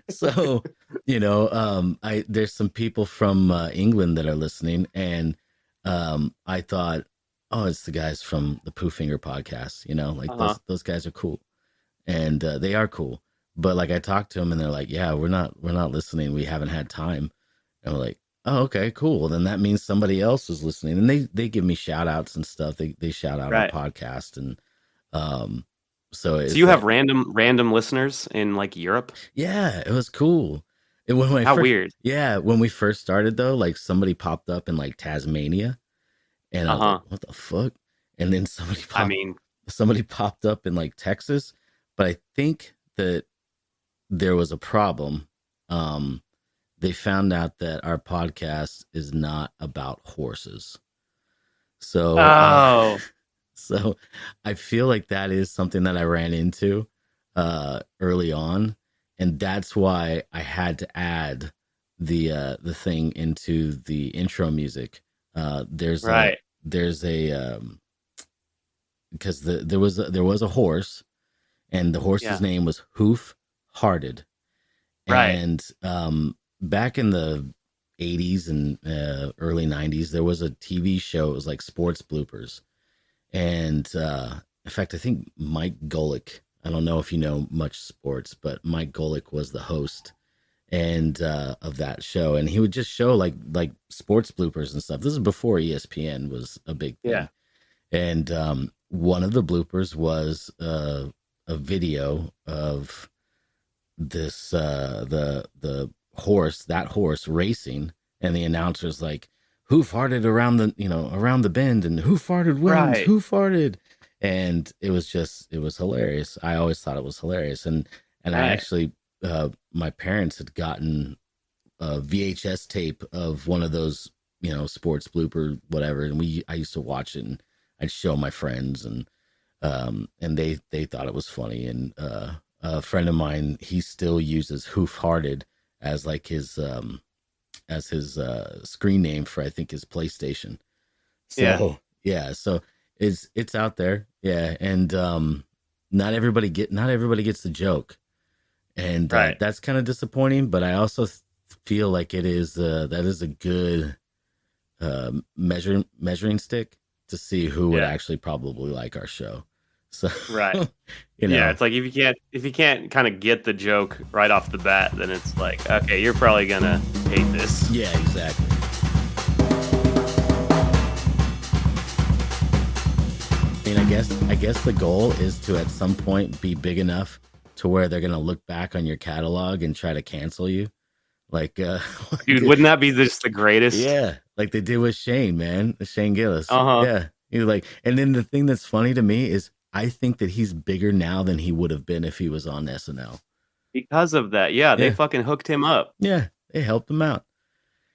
So, you know, there's some people from England that are listening, and I thought, oh, it's the guys from the Pooh Finger podcast, you know, like those guys are cool, and they are cool. But like I talked to them, and they're like, yeah, we're not listening. We haven't had time. And we're like, oh, okay, cool. Then that means somebody else is listening, and they give me shout outs and stuff. They shout out our podcast, and so you have random listeners in like Europe? Yeah, it was cool. Weird. Yeah, when we first started though, like somebody popped up in like Tasmania, and I was like, what the fuck? And then somebody popped up in like Texas, but I think that there was a problem. They found out that our podcast is not about horses. So so I feel like that is something that I ran into early on, and that's why I had to add the thing into the intro music. Right. There's a because there was a horse, and the horse's Yeah. name was Hoof Hearted. Right. And back in the 80s and early 90s, there was a TV show. It was like sports bloopers. And in fact, I think Mike Golick, I don't know if you know much sports, but Mike Golick was the host and of that show. And he would just show like sports bloopers and stuff. This is before ESPN was a big thing. Yeah. And one of the bloopers was a video of this the horse, that horse racing, and the announcer's like, who farted around the bend, and who farted wins, Right. who farted. And it was hilarious. I always thought it was hilarious. And I Right. actually my parents had gotten a VHS tape of one of those sports blooper whatever, and I used to watch it, and I'd show my friends, and they thought it was funny. And a friend of mine, he still uses Hoof Hearted as like his screen name for, I think, his PlayStation. So so it's out there. Yeah. And not everybody gets the joke. And Right. that's kind of disappointing, but I also feel like that is a good measuring stick to see who would actually probably like our show. So Right. you know. Yeah, it's like if you can't kind of get the joke right off the bat, then it's like, okay, you're probably gonna hate this. Yeah, exactly. I mean, I guess the goal is to at some point be big enough to where they're gonna look back on your catalog and try to cancel you. Like Dude, wouldn't that be just the greatest? yeah, like they did with Shane, man. Shane Gillis. Uh-huh. Yeah. He's like, and then the thing that's funny to me is I think that he's bigger now than he would have been if he was on SNL. Because of that. Yeah, they Yeah. fucking hooked him up. Yeah, they helped him out.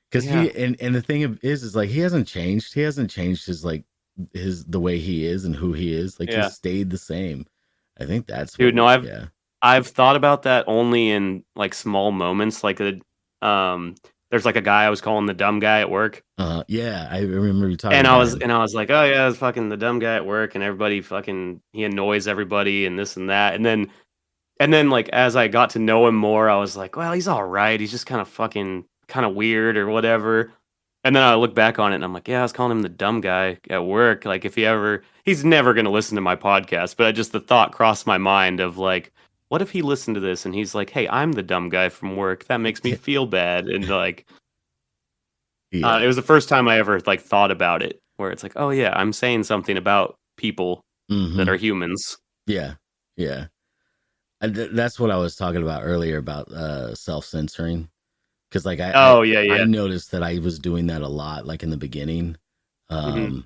Because Yeah. and the thing is like he hasn't changed. He hasn't changed the way he is and who he is. Like Yeah. he stayed the same. I think that's Dude, no, yeah. I've thought about that only in like small moments. Like there's like a guy I was calling the dumb guy at work. Yeah, I remember you talking And about I was like, oh yeah, it's fucking the dumb guy at work, and everybody fucking he annoys everybody and this and that. And then like as I got to know him more, I was like, well, he's all right. He's just kind of weird or whatever. And then I look back on it and I'm like, yeah, I was calling him the dumb guy at work. Like he's never gonna listen to my podcast, but the thought crossed my mind of like, what if he listened to this and he's like, hey, I'm the dumb guy from work. That makes me feel bad. And like yeah. it was the first time I ever like thought about it, where it's like, oh yeah, I'm saying something about people that are humans. Yeah, yeah. And that's what I was talking about earlier about self-censoring. Because like I noticed that I was doing that a lot, like in the beginning. Yeah,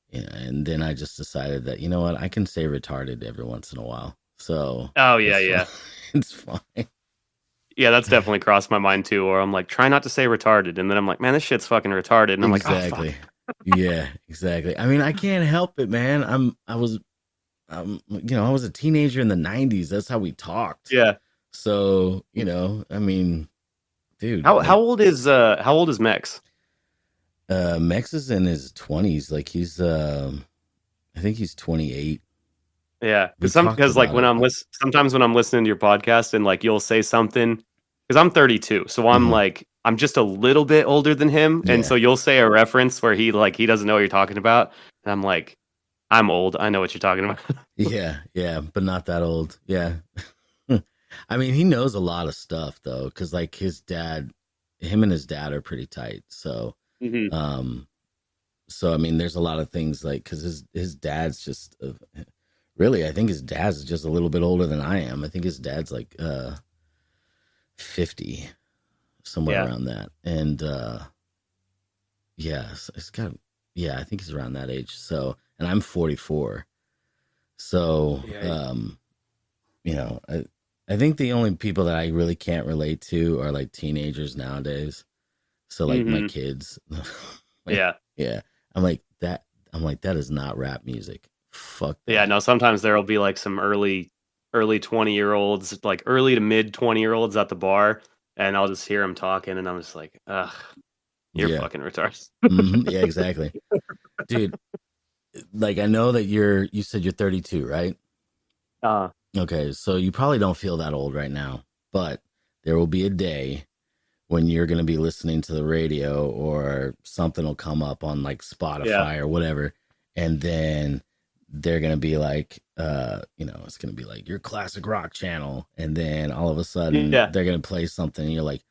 and then I just decided that, you know what, I can say retarded every once in a while. So it's fine. Yeah, that's definitely crossed my mind too. Or I'm like, try not to say retarded, and then I'm like, man, this shit's fucking retarded, and I'm exactly. like, oh, fuck. Yeah, exactly. I mean, I can't help it, man. I was a teenager in the 90s. That's how we talked. Yeah. So, I mean, dude. How old is Mex? Mex is in his 20s. Like he's I think he's 28. Yeah, because like sometimes when I'm listening to your podcast and like you'll say something, because I'm 32, so I'm like I'm just a little bit older than him, and so you'll say a reference where he doesn't know what you're talking about, and I'm like, I'm old, I know what you're talking about. yeah, but not that old. Yeah. I mean, he knows a lot of stuff though, because like him and his dad are pretty tight. So, so I mean, there's a lot of things like because his dad's just really, I think his dad's just a little bit older than I am. I think his dad's like 50, somewhere around that, and I think he's around that age. So, and I'm 44. So, I think the only people that I really can't relate to are like teenagers nowadays. So like my kids. Yeah. I'm like that is not rap music. Fuck that. Yeah, no, sometimes there'll be like some early early 20-year-olds, like early to mid 20-year-olds at the bar, and I'll just hear them talking, and I'm just like, ugh, you're Yeah. fucking retards. Yeah, exactly. Dude, like, I know that you said you're 32, right? Okay, so you probably don't feel that old right now, but there will be a day when you're going to be listening to the radio or something will come up on like Spotify or whatever, and then they're going to be like, it's going to be like your classic rock channel, and then all of a sudden they're going to play something, and you're like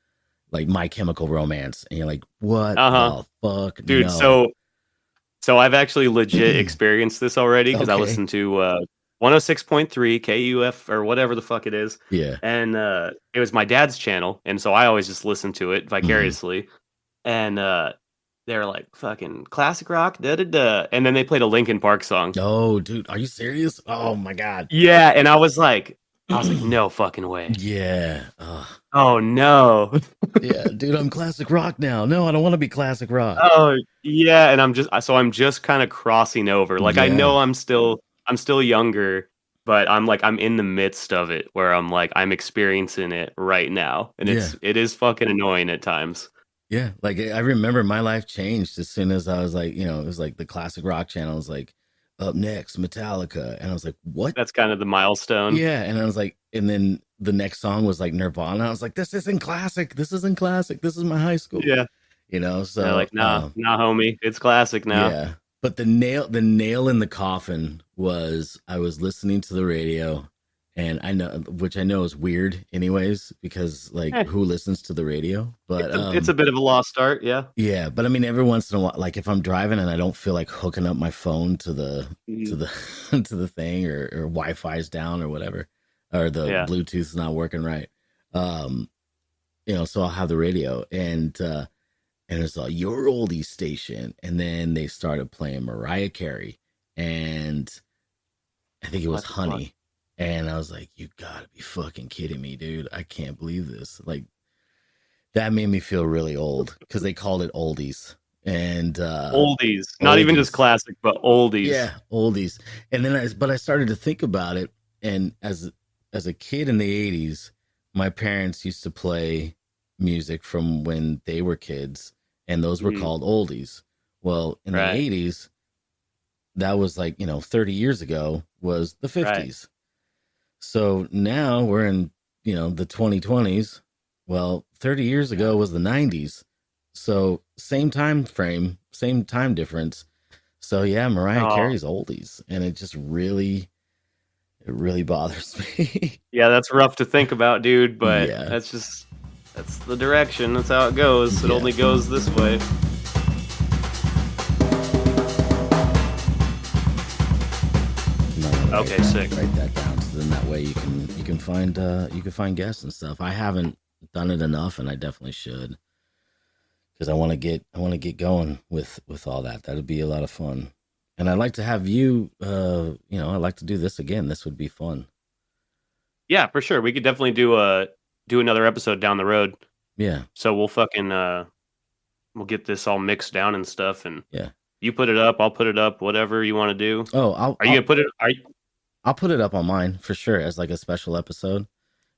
My Chemical Romance, and you're like, what the fuck, dude? No. So I've actually legit experienced this already because I listened to 106.3 KUF or whatever the fuck it is. Yeah. And it was my dad's channel, and so I always just listened to it vicariously. And they were like, fucking classic rock, da da da. And then they played a Linkin Park song. Oh, dude, are you serious? Oh my God. Yeah, and I was like, no fucking way. Yeah. Oh no. Yeah, dude, I'm classic rock now. No, I don't want to be classic rock. Oh yeah, and I'm just kind of crossing over. Like I know I'm still younger, but I'm in the midst of it where I'm experiencing it right now, and it is fucking annoying at times. Yeah, like I remember my life changed as soon as I was like, it was like the classic rock channel was like, up next Metallica, and I was like, what? That's kind of the milestone. Yeah, and I was like, and then the next song was like Nirvana. I was like, this isn't classic. This isn't classic. This is my high school. Yeah, so they're like, nah, homie, it's classic now. Yeah, but the nail in the coffin was I was listening to the radio, and I know is weird, anyways, because who listens to the radio? But it's a bit of a lost start, yeah. Yeah, but I mean, every once in a while, like if I'm driving and I don't feel like hooking up my phone to the to the thing, or Wi-Fi's down or whatever, or the Bluetooth's not working right, so I'll have the radio, and it's a your oldies station, and then they started playing Mariah Carey, and I think it was Honey. And I was like, you gotta be fucking kidding me, dude. I can't believe this. Like, that made me feel really old because they called it oldies. And oldies. Not even just classic, but oldies. Yeah, oldies. And then I started to think about it. And as a kid in the 80s, my parents used to play music from when they were kids, and those were called oldies. Well, in the 80s, that was 30 years ago was the 50s. Right. So now we're in, the 2020s. Well, 30 years ago was the 90s. So same time frame, same time difference. So yeah, Mariah Carey's oldies, and it just really bothers me. Yeah, that's rough to think about, dude, but that's the direction. That's how it goes. It only goes this way. Okay, sick. Write that down, so then that way you can find guests and stuff. I haven't done it enough, and I definitely should, because I want to get going with all that. That'd be a lot of fun, and I'd like to have you. I'd like to do this again. This would be fun. Yeah, for sure. We could definitely do another episode down the road. Yeah. So we'll fucking we'll get this all mixed down and stuff, and yeah. You put it up, I'll put it up, whatever you want to do. Oh, Are you gonna put it? I'll put it up on mine for sure as like a special episode,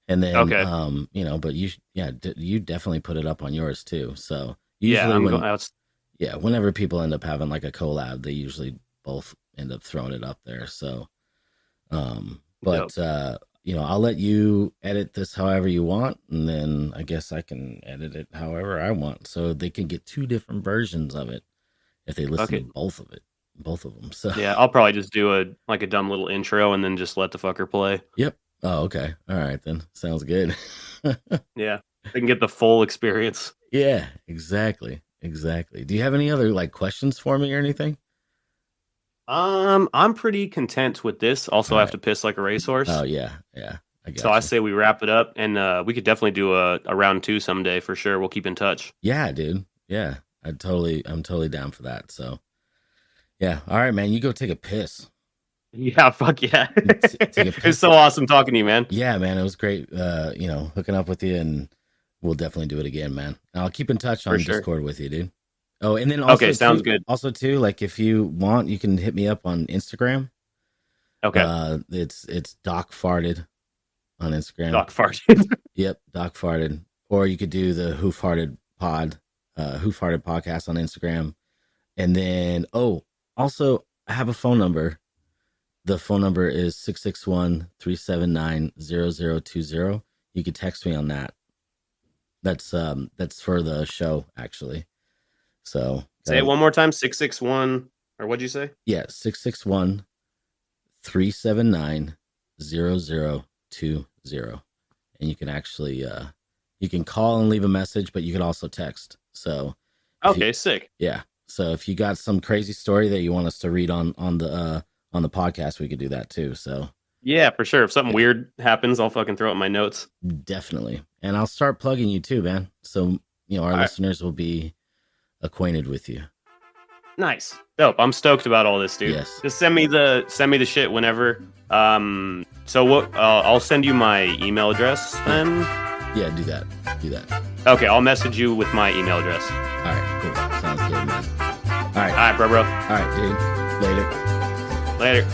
and then but you definitely put it up on yours too. So usually whenever people end up having like a collab, they usually both end up throwing it up there. So, I'll let you edit this however you want, and then I guess I can edit it however I want, so they can get two different versions of it if they listen to both of them. So yeah, I'll probably just do a dumb little intro and then just let the fucker play. Yep. Oh, okay. All right then. Sounds good. Yeah, they can get the full experience. Yeah, exactly. Do you have any other like questions for me or anything? I'm pretty content with this. Also, I have to piss like a racehorse. Oh yeah. I say we wrap it up, and we could definitely do a round 2 someday for sure. We'll keep in touch. Yeah, dude. Yeah, I'm totally down for that. So, yeah. All right, man. You go take a piss. Yeah, fuck yeah. It's so awesome talking to you, man. Yeah, man. It was great. Hooking up with you, and we'll definitely do it again, man. I'll keep in touch on Discord with you, dude. Oh, and then also, sounds good. Also, too, like if you want, you can hit me up on Instagram. Okay. It's Doc Farted on Instagram. Doc Fart. Yep, Doc Farted. Or you could do the Who Farted podcast on Instagram. And then, also, I have a phone number. The phone number is 661-379-0020. You could text me on that. That's for the show, actually. So Say it one more time. 661, or what'd you say? Yeah, 661-379-0020. And you can actually you can call and leave a message, but you can also text. So okay, sick. Yeah. So if you got some crazy story that you want us to read on the podcast, we could do that too. So yeah, for sure. If something weird happens, I'll fucking throw it in my notes. Definitely. And I'll start plugging you too, man. So, our listeners will be acquainted with you. Nice. Dope. I'm stoked about all this, dude. Yes. Just send me the shit whenever. So what I'll send you my email address then. Yeah, do that. Okay, I'll message you with my email address. All right, cool. Sounds good, man. All right, bro. All right, dude. Later. Later.